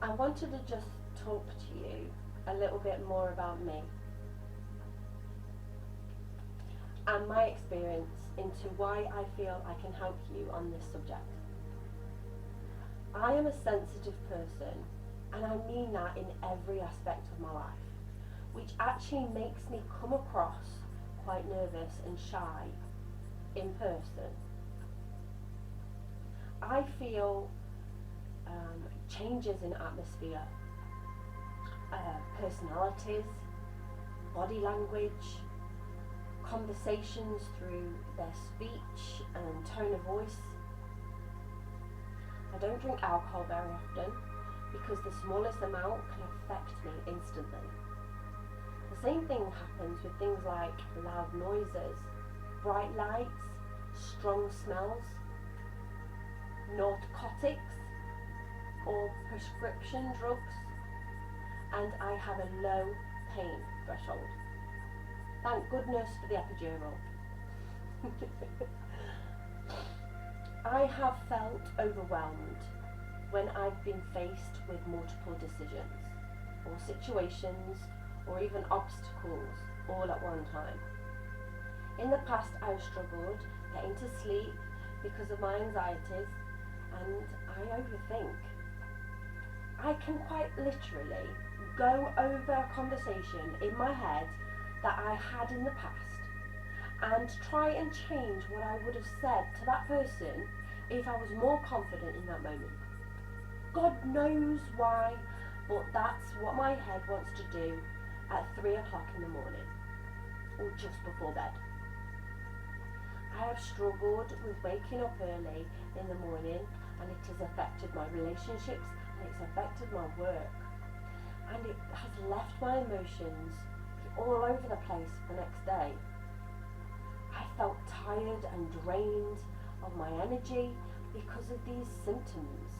I wanted to just talk to you a little bit more about me and my experience into why I feel I can help you on this subject. I am a sensitive person, and I mean that in every aspect of my life, which actually makes me come across quite nervous and shy in person. I feel changes in atmosphere, personalities, body language, conversations through their speech and tone of voice. I don't drink alcohol very often because the smallest amount can affect me instantly. The same thing happens with things like loud noises, bright lights, strong smells, narcotics or prescription drugs, and I have a low pain threshold. Thank goodness for the epidural. I have felt overwhelmed when I've been faced with multiple decisions or situations or even obstacles all at one time. In the past, I've struggled getting to sleep because of my anxieties, and I overthink. I can quite literally go over a conversation in my head that I had in the past and try and change what I would have said to that person if I was more confident in that moment. God knows why, but that's what my head wants to do at 3 o'clock in the morning or just before bed. I have struggled with waking up early in the morning, and it has affected my relationships and it's affected my work, and it has left my emotions all over the place the next day. I felt tired and drained of my energy because of these symptoms,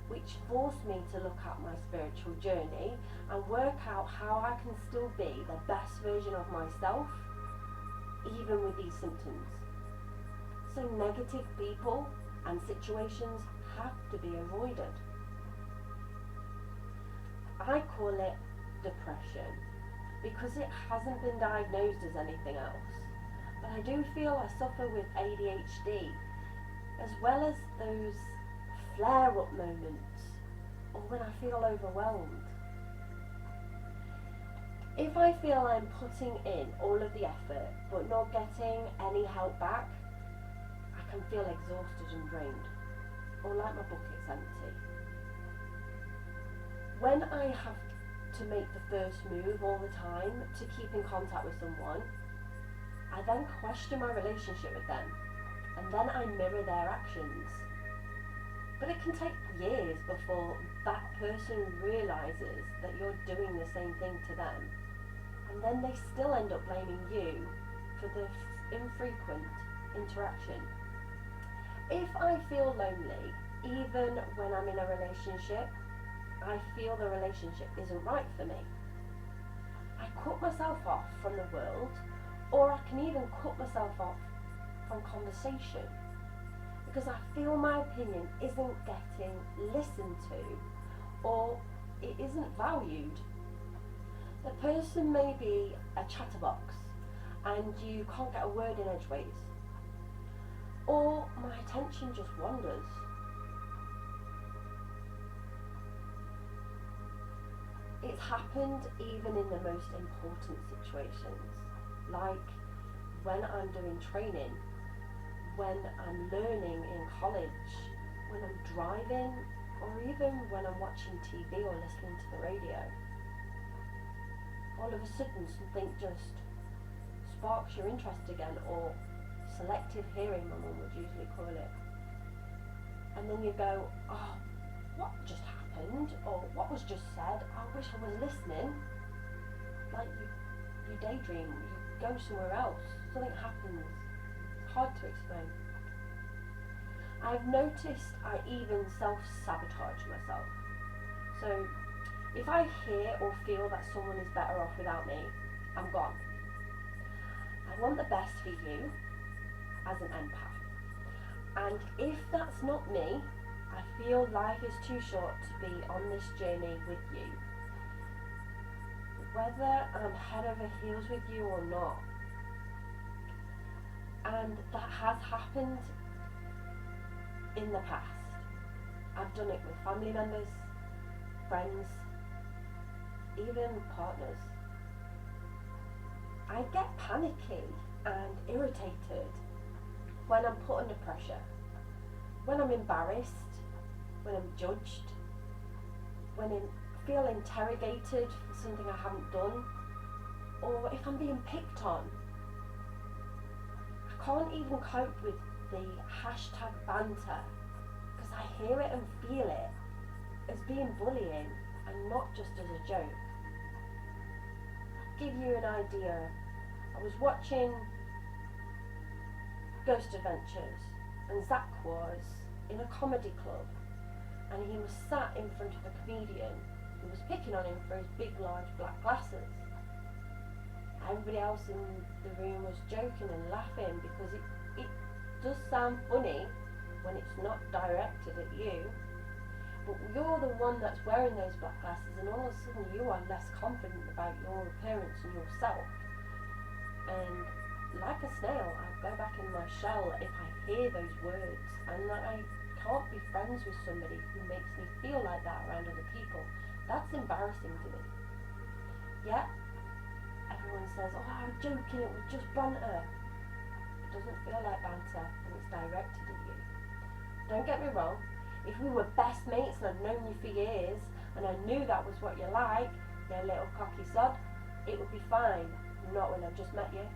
which forced me to look at my spiritual journey and work out how I can still be the best version of myself even with these symptoms. So negative people and situations have to be avoided. I call it depression because it hasn't been diagnosed as anything else. But I do feel I suffer with ADHD, as well as those flare-up moments or when I feel overwhelmed. If I feel I'm putting in all of the effort but not getting any help back, I can feel exhausted and drained, or like my bucket's empty. When I have to make the first move all the time to keep in contact with someone, I then question my relationship with them, and then I mirror their actions. But it can take years before that person realises that you're doing the same thing to them, and then they still end up blaming you for the infrequent interaction. If I feel lonely, even when I'm in a relationship, I feel the relationship isn't right for me. I cut myself off from the world, or I can even cut myself off from conversation because I feel my opinion isn't getting listened to, or it isn't valued. The person may be a chatterbox and you can't get a word in edgeways, or my attention just wanders. It's happened even in the most important situations, like when I'm doing training, when I'm learning in college, when I'm driving, or even when I'm watching TV or listening to the radio. All of a sudden something just sparks your interest again, or selective hearing, my mum would usually call it. And then you go, oh, what just happened? Or what was just said? I wish I was listening. Like you daydream, you go somewhere else, something happens. It's hard to explain. I've noticed I even self-sabotage myself. So if I hear or feel that someone is better off without me, I'm gone. I want the best for you as an empath. And if that's not me, I feel life is too short to be on this journey with you. Whether I'm head over heels with you or not. And that has happened in the past. I've done it with family members, friends, even partners. I get panicky and irritated when I'm put under pressure, when I'm embarrassed, when I'm judged, when I feel interrogated for something I haven't done, or if I'm being picked on. I can't even cope with the hashtag banter because I hear it and feel it as being bullying and not just as a joke. I'll give you an idea. I was watching Ghost Adventures and Zach was in a comedy club and he was sat in front of a comedian who was picking on him for his big large black glasses. Everybody else in the room was joking and laughing because it does sound funny when it's not directed at you, but you're the one that's wearing those black glasses and all of a sudden you are less confident about your appearance and yourself. And like a snail, I go back in my shell if I hear those words, and I can't be friends with somebody who makes me feel like that around other people. That's embarrassing to me. Yeah, everyone says, oh, I'm joking, it was just banter. It doesn't feel like banter and it's directed at you. Don't get me wrong, if we were best mates and I'd known you for years and I knew that was what you like, you little cocky sod, it would be fine. Not when I've just met you.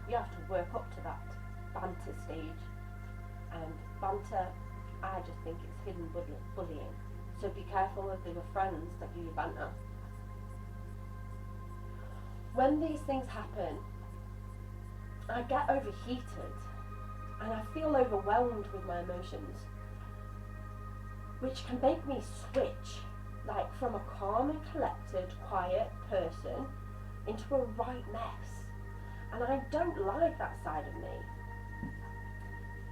You have to work up to that banter stage. And banter, I just think it's hidden bullying. So be careful of the friends that do your banter. When these things happen, I get overheated and I feel overwhelmed with my emotions, which can make me switch, like from a calm and collected, quiet person into a right mess. And I don't like that side of me.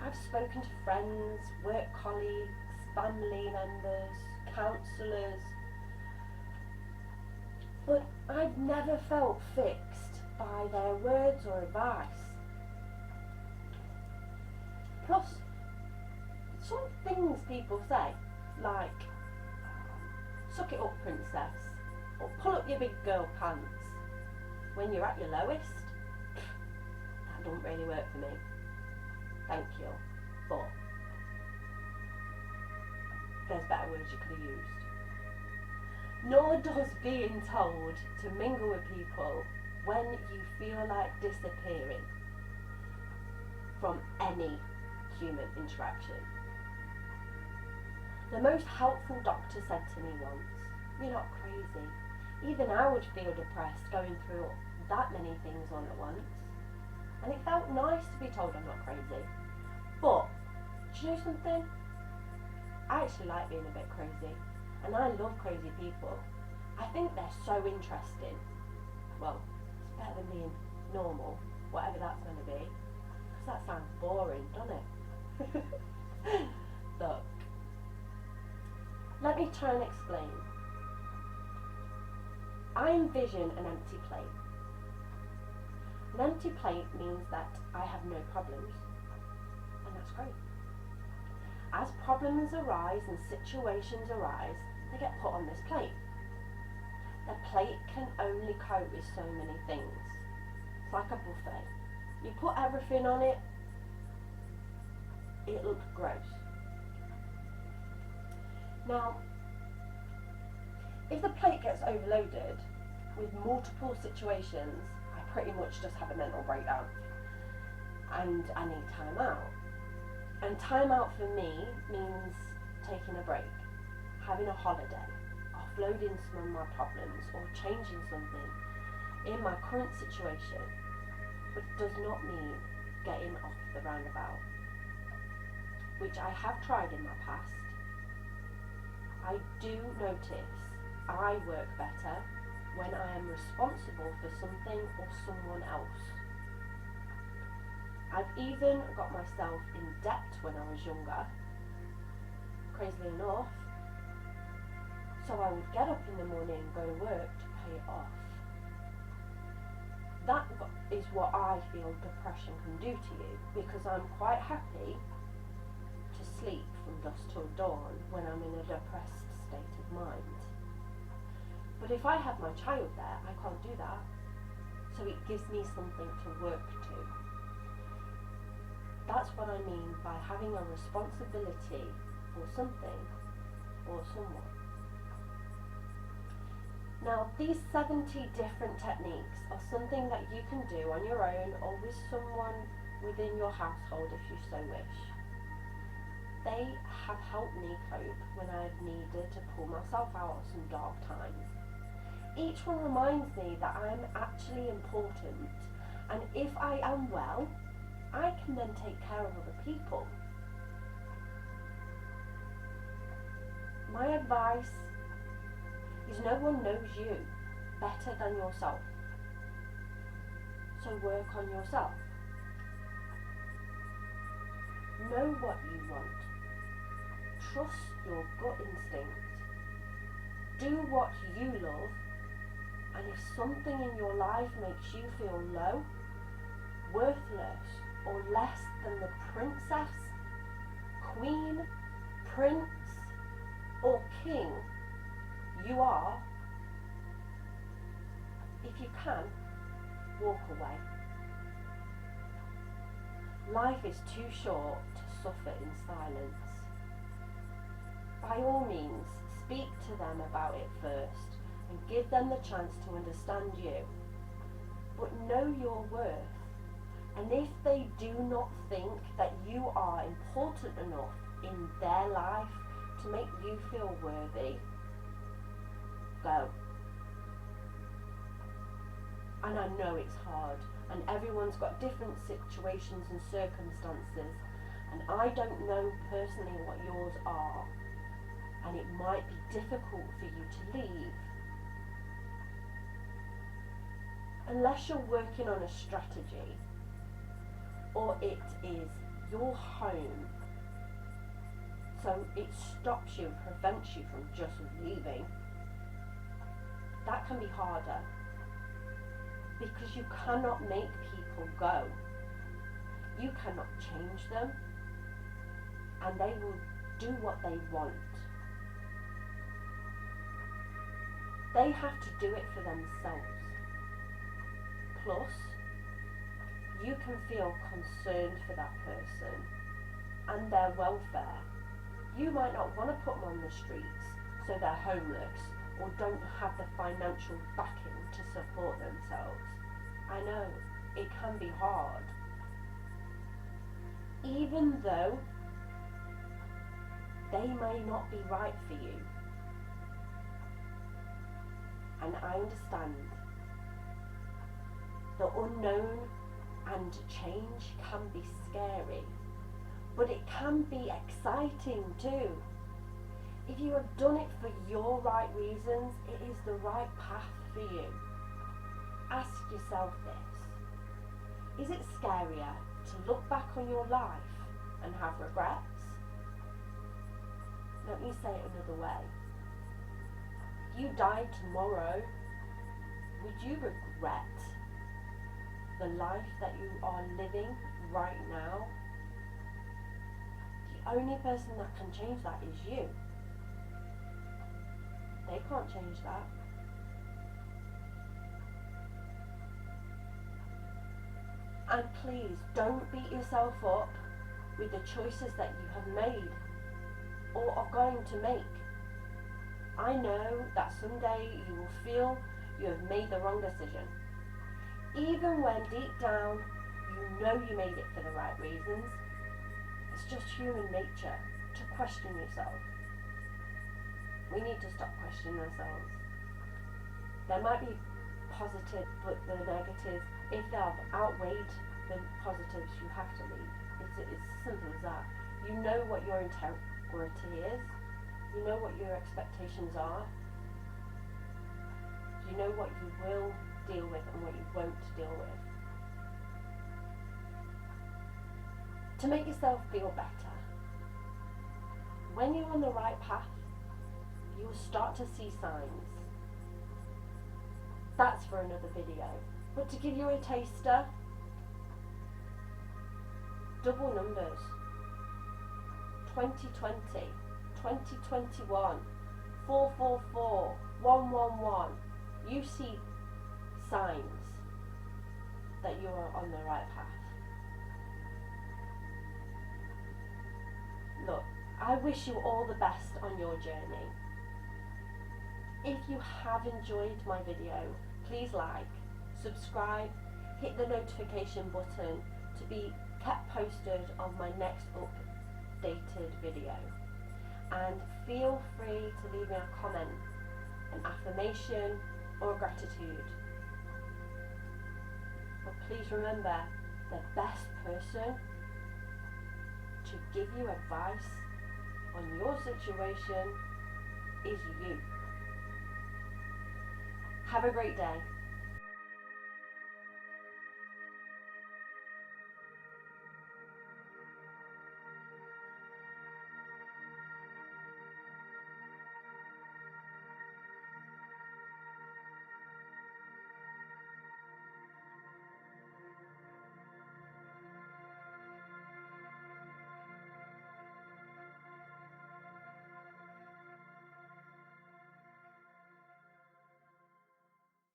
I've spoken to friends, work colleagues, family members, counsellors, but I've never felt fixed by their words or advice. Plus, some things people say, like, suck it up, princess, or pull up your big girl pants, when you're at your lowest, that don't really work for me. Thank you, but there's better words you could have used. Nor does being told to mingle with people when you feel like disappearing from any human interaction. The most helpful doctor said to me once, you're not crazy. Even I would feel depressed going through that many things on at once. And it felt nice to be told I'm not crazy. But, do you know something? I actually like being a bit crazy. And I love crazy people. I think they're so interesting. Well, it's better than being normal, whatever that's going to be. Because that sounds boring, doesn't it? Look, let me try and explain. I envision an empty plate. An empty plate means that I have no problems, and that's great. As problems arise and situations arise, they get put on this plate. The plate can only cope with so many things. It's like a buffet. You put everything on it, it looks gross. Now, if the plate gets overloaded with multiple situations, I pretty much just have a mental breakdown and I need time out. And time out for me means taking a break, having a holiday, offloading some of my problems or changing something in my current situation, but it does not mean getting off the roundabout, which I have tried in my past. I do notice I work better when I am responsible for something or someone else. I've even got myself in debt when I was younger crazily enough. So I would get up in the morning, go to work to pay it off. That is what I feel depression can do to you, because I'm quite happy to sleep from dusk till dawn when I'm in a depressed state of mind. But if I have my child there, I can't do that. So it gives me something to work to. That's what I mean by having a responsibility for something or someone. Now, these 70 different techniques are something that you can do on your own or with someone within your household if you so wish. They have helped me cope when I've needed to pull myself out of some dark times. Each one reminds me that I'm actually important, and if I am well, I can then take care of other people. My advice is no one knows you better than yourself. So work on yourself. Know what you want. Trust your gut instinct. Do what you love, and if something in your life makes you feel low, worthless, or less than the princess, queen, prince, or king you are, if you can, walk away. Life is too short to suffer in silence. By all means, speak to them about it first and give them the chance to understand you. But know your worth. And if they do not think that you are important enough in their life to make you feel worthy, go. And I know it's hard, and everyone's got different situations and circumstances, and I don't know personally what yours are, and it might be difficult for you to leave. Unless you're working on a strategy, or it is your home, so it stops you and prevents you from just leaving. That can be harder, because you cannot make people go. You cannot change them, and they will do what they want. They have to do it for themselves. Plus, you can feel concerned for that person and their welfare. You might not want to put them on the streets so they're homeless or don't have the financial backing to support themselves. I know, it can be hard. Even though they may not be right for you. And I understand. The unknown and change can be scary, but it can be exciting too. If you have done it for your right reasons, it is the right path for you. Ask yourself this. Is it scarier to look back on your life and have regrets? Let me say it another way. If you died tomorrow, would you regret the life that you are living right now? The only person that can change that is you. They can't change that. And please don't beat yourself up with the choices that you have made or are going to make. I know that someday you will feel you have made the wrong decision. Even when deep down you know you made it for the right reasons. It's just human nature to question yourself. We need to stop questioning ourselves. There might be positive, but the negative, if they have outweighed the positives, you have to leave. It's simple as that. You know what your integrity is. You know what your expectations are. You know what you will deal with and what you won't deal with. To make yourself feel better, when you're on the right path, you will start to see signs. That's for another video. But to give you a taster, double numbers, 2020, 2021, 444, 111. You see signs that you are on the right path. Look, I wish you all the best on your journey. If you have enjoyed my video, please like, subscribe, hit the notification button to be kept posted on my next updated video. And feel free to leave me a comment, an affirmation or a gratitude. But please remember, the best person to give you advice on your situation is you. Have a great day.